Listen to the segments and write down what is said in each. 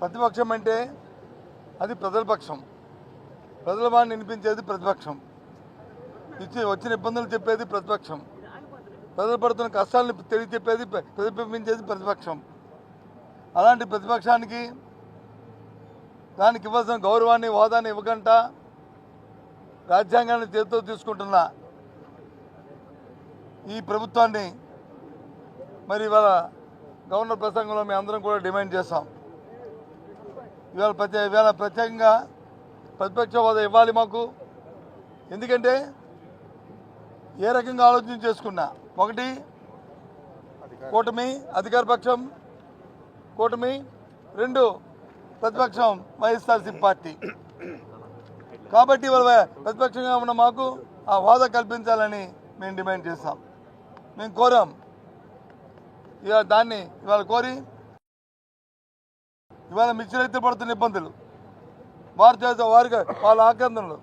ప్రతిపక్షం అంటే అది ప్రజల పక్షం, ప్రజల వాడిని వినిపించేది ప్రతిపక్షం, వచ్చిన ఇబ్బందులు చెప్పేది ప్రతిపక్షం, ప్రజలు పడుతున్న కష్టాలను తెలియచెప్పేది ప్రతిబింబించేది ప్రతిపక్షం. అలాంటి ప్రతిపక్షానికి దానికి ఇవ్వాల్సిన గౌరవాన్ని హోదాన్ని ఇవ్వకుండా రాజ్యాంగాన్ని చేతితో తీసుకుంటున్న ఈ ప్రభుత్వాన్ని మరి ఇవాళ గవర్నర్ ప్రసంగంలో మేము అందరం కూడా డిమాండ్ చేస్తాం. ఇవాళ ప్రత్యేకంగా ప్రతిపక్ష హోదా ఇవ్వాలి మాకు. ఎందుకంటే ఏ రకంగా ఆలోచన చేసుకున్నా, ఒకటి కూటమి అధికార పక్షం కూటమి, రెండు ప్రతిపక్షం వైఎస్ఆర్సీపీ పార్టీ. కాబట్టి ఇవాళ ప్రతిపక్షంగా ఉన్న మాకు ఆ హోదా కల్పించాలని మేము డిమాండ్ చేస్తాం, మేము కోరాం. ఇవాళ దాన్ని కోరి ఇవాళ మిర్చి రైతులు పడుతున్న ఇబ్బందులు, వారికి వాళ్ళ ఆక్రందనలు,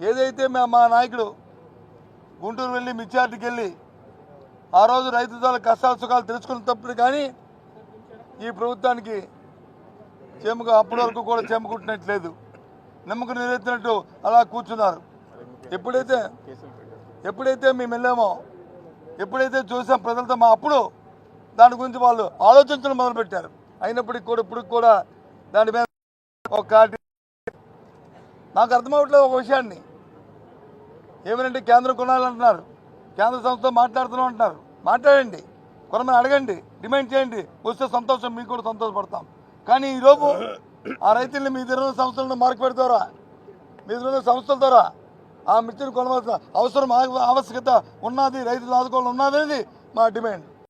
ఏదైతే మా నాయకుడు గుంటూరు వెళ్ళి మిర్చి వెళ్ళి ఆ రోజు రైతుల కష్టాల సుఖాలు తెలుసుకున్నప్పుడు కానీ ఈ ప్రభుత్వానికి అప్పటి వరకు కూడా చేమకుంటున్నట్లేదు, నమ్మకం నెరవేర్చినట్టు అలా కూర్చున్నారు. ఎప్పుడైతే మేము వెళ్ళామో, ఎప్పుడైతే చూసాం ప్రజలతో అప్పుడు దాని గురించి వాళ్ళు ఆలోచించడం మొదలుపెట్టారు. అయినప్పటికీ కూడా ఇప్పుడు కూడా దాని మీద ఒక క్లారిటీ నాకు అర్థమవట్లేదు. ఒక విషయాన్ని ఏమనంటే కేంద్రం కొనాలంటున్నారు, కేంద్ర సంస్థతో మాట్లాడుతున్నాం అంటున్నారు. మాట్లాడండి, కొనమని అడగండి, డిమాండ్ చేయండి, వస్తే సంతోషం, మీకు కూడా సంతోషపడతాం. కానీ ఈరోజు ఆ రైతుల్ని మీ దగ్గర సంస్థలను మార్కెట్ ద్వారా, మీ దగ్గర సంస్థల ద్వారా ఆ మిర్చిని కొనవలసిన అవసరం ఆవశ్యకత ఉన్నది, రైతులు ఆదుకోవాలని ఉన్నది మా డిమాండ్.